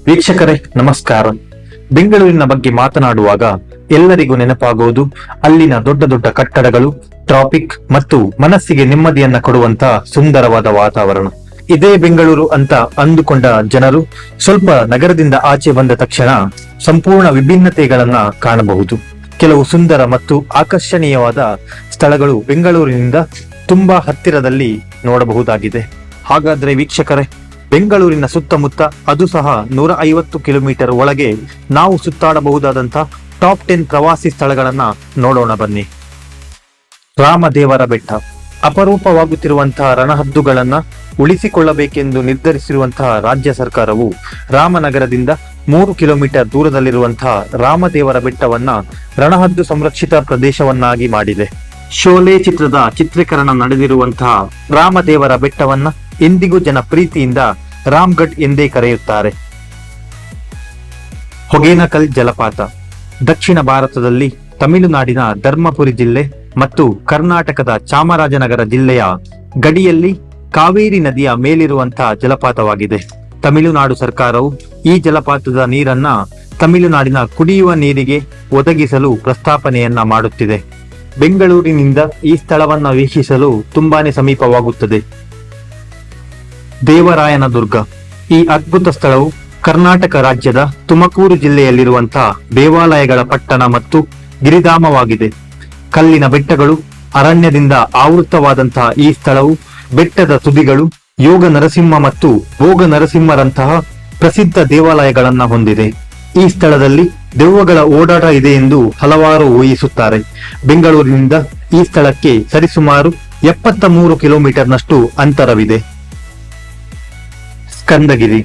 ವೀಕ್ಷಕರೇ ನಮಸ್ಕಾರ. ಬೆಂಗಳೂರಿನ ಬಗ್ಗೆ ಮಾತನಾಡುವಾಗ ಎಲ್ಲರಿಗೂ ನೆನಪಾಗುವುದು ಅಲ್ಲಿನ ದೊಡ್ಡ ದೊಡ್ಡ ಕಟ್ಟಡಗಳು, ಟ್ರಾಫಿಕ್ ಮತ್ತು ಮನಸ್ಸಿಗೆ ನೆಮ್ಮದಿಯನ್ನ ಕೊಡುವಂತ ಸುಂದರವಾದ ವಾತಾವರಣ. ಇದೇ ಬೆಂಗಳೂರು ಅಂತ ಅಂದುಕೊಂಡ ಜನರು ಸ್ವಲ್ಪ ನಗರದಿಂದ ಆಚೆ ಬಂದ ತಕ್ಷಣ ಸಂಪೂರ್ಣ ವಿಭಿನ್ನತೆಗಳನ್ನ ಕಾಣಬಹುದು. ಕೆಲವು ಸುಂದರ ಮತ್ತು ಆಕರ್ಷಣೀಯವಾದ ಸ್ಥಳಗಳು ಬೆಂಗಳೂರಿನಿಂದ ತುಂಬಾ ಹತ್ತಿರದಲ್ಲಿ ನೋಡಬಹುದಾಗಿದೆ. ಹಾಗಾದ್ರೆ ವೀಕ್ಷಕರೇ, ಬೆಂಗಳೂರಿನ ಸುತ್ತಮುತ್ತ ಅದು ಸಹ 150 ಕಿಲೋಮೀಟರ್ ಒಳಗೆ ನಾವು ಸುತ್ತಾಡಬಹುದಾದಂತ ಟಾಪ್ 10 ಪ್ರವಾಸಿ ಸ್ಥಳಗಳನ್ನ ನೋಡೋಣ ಬನ್ನಿ. ರಾಮದೇವರ ಬೆಟ್ಟ. ಅಪರೂಪವಾಗುತ್ತಿರುವಂತಹ ರಣಹದ್ದುಗಳನ್ನ ಉಳಿಸಿಕೊಳ್ಳಬೇಕೆಂದು ನಿರ್ಧರಿಸಿರುವಂತಹ ರಾಜ್ಯ ಸರ್ಕಾರವು ರಾಮನಗರದಿಂದ 3 ಕಿಲೋಮೀಟರ್ ದೂರದಲ್ಲಿರುವಂತಹ ರಾಮದೇವರ ಬೆಟ್ಟವನ್ನ ರಣಹದ್ದು ಸಂರಕ್ಷಿತ ಪ್ರದೇಶವನ್ನಾಗಿ ಮಾಡಿದೆ. ಶೋಲೆ ಚಿತ್ರದ ಚಿತ್ರೀಕರಣ ನಡೆದಿರುವಂತಹ ರಾಮದೇವರ ಬೆಟ್ಟವನ್ನ ಇಂದಿಗೂ ಜನ ಪ್ರೀತಿಯಿಂದ ರಾಮ್ಗಢ್ ಎಂದೇ ಕರೆಯುತ್ತಾರೆ. ಹೊಗೇನಕಲ್ ಜಲಪಾತ. ದಕ್ಷಿಣ ಭಾರತದಲ್ಲಿ ತಮಿಳುನಾಡಿನ ಧರ್ಮಪುರಿ ಜಿಲ್ಲೆ ಮತ್ತು ಕರ್ನಾಟಕದ ಚಾಮರಾಜನಗರ ಜಿಲ್ಲೆಯ ಗಡಿಯಲ್ಲಿ ಕಾವೇರಿ ನದಿಯ ಮೇಲಿರುವಂತಹ ಜಲಪಾತವಾಗಿದೆ. ತಮಿಳುನಾಡು ಸರ್ಕಾರವು ಈ ಜಲಪಾತದ ನೀರನ್ನ ತಮಿಳುನಾಡಿನ ಕುಡಿಯುವ ನೀರಿಗೆ ಒದಗಿಸಲು ಪ್ರಸ್ತಾಪನೆಯನ್ನ ಮಾಡುತ್ತಿದೆ. ಬೆಂಗಳೂರಿನಿಂದ ಈ ಸ್ಥಳವನ್ನ ವೀಕ್ಷಿಸಲು ತುಂಬಾನೇ ಸಮೀಪವಾಗುತ್ತದೆ. ದೇವರಾಯನ ದುರ್ಗ. ಈ ಅದ್ಭುತ ಸ್ಥಳವು ಕರ್ನಾಟಕ ರಾಜ್ಯದ ತುಮಕೂರು ಜಿಲ್ಲೆಯಲ್ಲಿರುವಂತಹ ದೇವಾಲಯಗಳ ಪಟ್ಟಣ ಮತ್ತು ಗಿರಿಧಾಮವಾಗಿದೆ. ಕಲ್ಲಿನ ಬೆಟ್ಟಗಳು, ಅರಣ್ಯದಿಂದ ಆವೃತವಾದಂತಹ ಈ ಸ್ಥಳವು ಬೆಟ್ಟದ ತುದಿಗಳು ಯೋಗ ನರಸಿಂಹ ಮತ್ತು ಭೋಗ ನರಸಿಂಹರಂತಹ ಪ್ರಸಿದ್ಧ ದೇವಾಲಯಗಳನ್ನ ಹೊಂದಿದೆ. ಈ ಸ್ಥಳದಲ್ಲಿ ದೆವ್ವಗಳ ಓಡಾಟ ಇದೆ ಎಂದು ಹಲವಾರು ಊಹಿಸುತ್ತಾರೆ. ಬೆಂಗಳೂರಿನಿಂದ ಈ ಸ್ಥಳಕ್ಕೆ ಸರಿಸುಮಾರು 73 ಕಿಲೋಮೀಟರ್ನಷ್ಟು ಅಂತರವಿದೆ. ಸ್ಕಂದಗಿರಿ.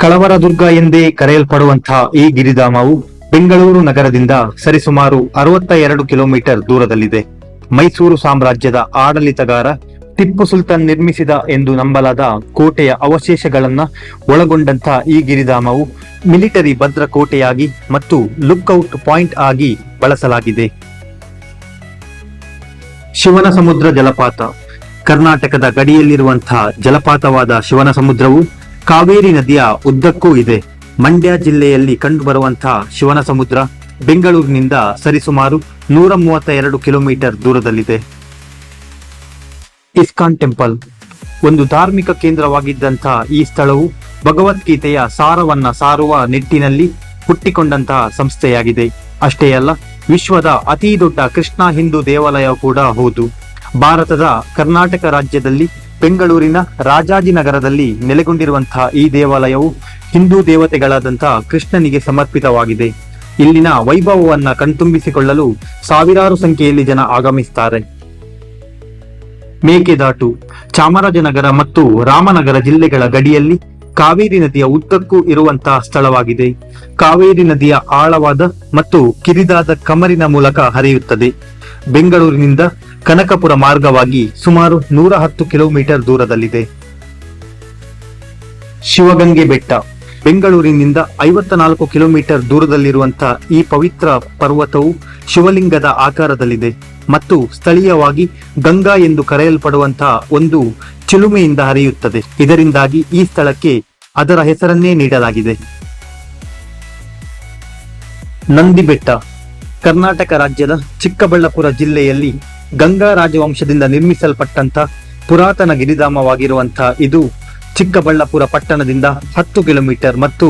ಕಳವರದುರ್ಗ ಎಂದೇ ಕರೆಯಲ್ಪಡುವಂತಹ ಈ ಗಿರಿಧಾಮವು ಬೆಂಗಳೂರು ನಗರದಿಂದ ಸರಿಸುಮಾರು 62 ಕಿಲೋಮೀಟರ್ ದೂರದಲ್ಲಿದೆ. ಮೈಸೂರು ಸಾಮ್ರಾಜ್ಯದ ಆಡಳಿತಗಾರ ಟಿಪ್ಪು ಸುಲ್ತಾನ್ ನಿರ್ಮಿಸಿದ ಎಂದು ನಂಬಲಾದ ಕೋಟೆಯ ಅವಶೇಷಗಳನ್ನ ಒಳಗೊಂಡಂತಹ ಈ ಗಿರಿಧಾಮವು ಮಿಲಿಟರಿ ಭದ್ರಕೋಟೆಯಾಗಿ ಮತ್ತು ಲುಕ್ಔಟ್ ಪಾಯಿಂಟ್ ಆಗಿ ಬಳಸಲಾಗಿದೆ. ಶಿವನ ಸಮುದ್ರ ಜಲಪಾತ. ಕರ್ನಾಟಕದ ಗಡಿಯಲ್ಲಿರುವಂತಹ ಜಲಪಾತವಾದ ಶಿವನ ಸಮುದ್ರವು ಕಾವೇರಿ ನದಿಯ ಉದ್ದಕ್ಕೂ ಇದೆ. ಮಂಡ್ಯ ಜಿಲ್ಲೆಯಲ್ಲಿ ಕಂಡುಬರುವಂತಹ ಶಿವನ ಸಮುದ್ರ ಬೆಂಗಳೂರಿನಿಂದ ಸರಿಸುಮಾರು 132 ಕಿಲೋಮೀಟರ್ ದೂರದಲ್ಲಿದೆ. ISKCON temple. ಒಂದು ಧಾರ್ಮಿಕ ಕೇಂದ್ರವಾಗಿದ್ದಂತಹ ಈ ಸ್ಥಳವು ಭಗವದ್ಗೀತೆಯ ಸಾರವನ್ನ ಸಾರುವ ನಿಟ್ಟಿನಲ್ಲಿ ಹುಟ್ಟಿಕೊಂಡಂತಹ ಸಂಸ್ಥೆಯಾಗಿದೆ. ಅಷ್ಟೇ ಅಲ್ಲ, ವಿಶ್ವದ ಅತಿ ದೊಡ್ಡ ಕೃಷ್ಣ ಹಿಂದೂ ದೇವಾಲಯ ಕೂಡ ಹೌದು. ಭಾರತದ ಕರ್ನಾಟಕ ರಾಜ್ಯದಲ್ಲಿ ಬೆಂಗಳೂರಿನ ರಾಜಾಜಿನಗರದಲ್ಲಿ ನೆಲೆಗೊಂಡಿರುವಂತಹ ಈ ದೇವಾಲಯವು ಹಿಂದೂ ದೇವತೆಗಳಾದಂತಹ ಕೃಷ್ಣನಿಗೆ ಸಮರ್ಪಿತವಾಗಿದೆ. ಇಲ್ಲಿನ ವೈಭವವನ್ನ ಕಣ್ತುಂಬಿಸಿಕೊಳ್ಳಲು ಸಾವಿರಾರು ಸಂಖ್ಯೆಯಲ್ಲಿ ಜನ ಆಗಮಿಸುತ್ತಾರೆ. ಮೇಕೆದಾಟು. ಚಾಮರಾಜನಗರ ಮತ್ತು ರಾಮನಗರ ಜಿಲ್ಲೆಗಳ ಗಡಿಯಲ್ಲಿ ಕಾವೇರಿ ನದಿಯ ಉದ್ದಕ್ಕೂ ಇರುವಂತಹ ಸ್ಥಳವಾಗಿದೆ. ಕಾವೇರಿ ನದಿಯ ಆಳವಾದ ಮತ್ತು ಕಿರಿದಾದ ಕಮರಿನ ಮೂಲಕ ಹರಿಯುತ್ತದೆ. ಬೆಂಗಳೂರಿನಿಂದ ಕನಕಪುರ ಮಾರ್ಗವಾಗಿ ಸುಮಾರು 110 ಕಿಲೋಮೀಟರ್ ದೂರದಲ್ಲಿದೆ. ಶಿವಗಂಗೆ ಬೆಟ್ಟ. ಬೆಂಗಳೂರಿನಿಂದ 54 ಕಿಲೋಮೀಟರ್ ದೂರದಲ್ಲಿರುವಂತಹ ಈ ಪವಿತ್ರ ಪರ್ವತವು ಶಿವಲಿಂಗದ ಆಕಾರದಲ್ಲಿದೆ ಮತ್ತು ಸ್ಥಳೀಯವಾಗಿ ಗಂಗಾ ಎಂದು ಕರೆಯಲ್ಪಡುವಂತಹ ಒಂದು ಚಿಲುಮೆಯಿಂದ ಹರಿಯುತ್ತದೆ. ಇದರಿಂದಾಗಿ ಈ ಸ್ಥಳಕ್ಕೆ ಅದರ ಹೆಸರನ್ನೇ ನೀಡಲಾಗಿದೆ. ನಂದಿ ಬೆಟ್ಟ. ಕರ್ನಾಟಕ ರಾಜ್ಯದ ಚಿಕ್ಕಬಳ್ಳಾಪುರ ಜಿಲ್ಲೆಯಲ್ಲಿ ಗಂಗಾ ರಾಜವಂಶದಿಂದ ನಿರ್ಮಿಸಲ್ಪಟ್ಟಂತ ಪುರಾತನ ಗಿರಿಧಾಮವಾಗಿರುವಂತಹ ಇದು ಚಿಕ್ಕಬಳ್ಳಾಪುರ ಪಟ್ಟಣದಿಂದ 10 ಕಿಲೋಮೀಟರ್ ಮತ್ತು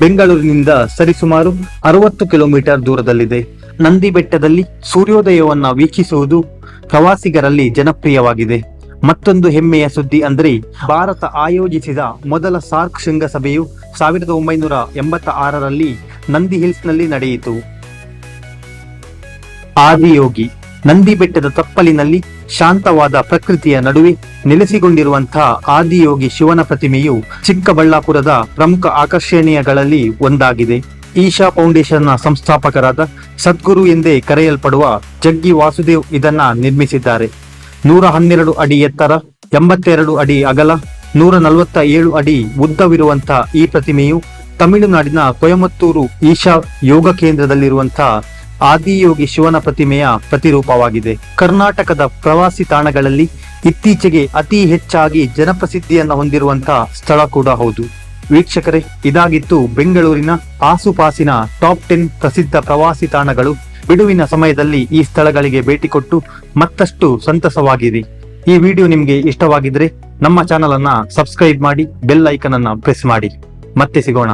ಬೆಂಗಳೂರಿನಿಂದ ಸರಿಸುಮಾರು 60 ಕಿಲೋಮೀಟರ್ ದೂರದಲ್ಲಿದೆ. ನಂದಿ ಬೆಟ್ಟದಲ್ಲಿ ಸೂರ್ಯೋದಯವನ್ನ ವೀಕ್ಷಿಸುವುದು ಪ್ರವಾಸಿಗರಲ್ಲಿ ಜನಪ್ರಿಯವಾಗಿದೆ. ಮತ್ತೊಂದು ಹೆಮ್ಮೆಯ ಸುದ್ದಿ ಅಂದ್ರೆ ಭಾರತ ಆಯೋಜಿಸಿದ ಮೊದಲ ಸಾರ್ಕ್ ಶೃಂಗಸಭೆಯು 1986ರಲ್ಲಿ ನಂದಿ ಹಿಲ್ಸ್ ನಲ್ಲಿ ನಡೆಯಿತು. ಆದಿಯೋಗಿ. ನಂದಿ ಬೆಟ್ಟದ ತಪ್ಪಲಿನಲ್ಲಿ ಶಾಂತವಾದ ಪ್ರಕೃತಿಯ ನಡುವೆ ನೆಲೆಸಿಕೊಂಡಿರುವಂತಹ ಆದಿಯೋಗಿ ಶಿವನ ಪ್ರತಿಮೆಯು ಚಿಕ್ಕಬಳ್ಳಾಪುರದ ಪ್ರಮುಖ ಆಕರ್ಷಣೀಯಗಳಲ್ಲಿ ಒಂದಾಗಿದೆ. ಈಶಾ ಫೌಂಡೇಶನ್ ನ ಸಂಸ್ಥಾಪಕರಾದ ಸದ್ಗುರು ಎಂದೇ ಕರೆಯಲ್ಪಡುವ ಜಗ್ಗಿ ವಾಸುದೇವ್ ಇದನ್ನ ನಿರ್ಮಿಸಿದ್ದಾರೆ. 112 ಅಡಿ ಎತ್ತರ, 82 ಅಡಿ ಅಗಲ, 147 ಅಡಿ ಉದ್ದವಿರುವಂತಹ ಈ ಪ್ರತಿಮೆಯು ತಮಿಳುನಾಡಿನ ಕೊಯಮತ್ತೂರು ಈಶಾ ಯೋಗ ಕೇಂದ್ರದಲ್ಲಿರುವಂತಹ ಆದಿಯೋಗಿ ಶಿವನ ಪ್ರತಿಮೆಯ ಪ್ರತಿರೂಪವಾಗಿದೆ. ಕರ್ನಾಟಕದ ಪ್ರವಾಸಿ ತಾಣಗಳಲ್ಲಿ ಇತ್ತೀಚೆಗೆ ಅತಿ ಹೆಚ್ಚಾಗಿ ಜನಪ್ರಸಿದ್ಧಿಯನ್ನು ಹೊಂದಿರುವಂತಹ ಸ್ಥಳ ಕೂಡ ಹೌದು. ವೀಕ್ಷಕರೇ, ಇದಾಗಿತ್ತು ಬೆಂಗಳೂರಿನ ಆಸುಪಾಸಿನ ಟಾಪ್ 10 ಪ್ರಸಿದ್ಧ ಪ್ರವಾಸಿ ತಾಣಗಳು. ಬಿಡುವಿನ ಸಮಯದಲ್ಲಿ ಈ ಸ್ಥಳಗಳಿಗೆ ಭೇಟಿ ಕೊಟ್ಟು ಮತ್ತಷ್ಟು ಸಂತಸವಾಗಿರಿ. ಈ ವಿಡಿಯೋ ನಿಮ್ಗೆ ಇಷ್ಟವಾಗಿದ್ರೆ ನಮ್ಮ ಚಾನಲ್ ಅನ್ನ ಸಬ್ಸ್ಕ್ರೈಬ್ ಮಾಡಿ, ಬೆಲ್ ಐಕನ್ ಅನ್ನ ಪ್ರೆಸ್ ಮಾಡಿ. ಮತ್ತೆ ಸಿಗೋಣ.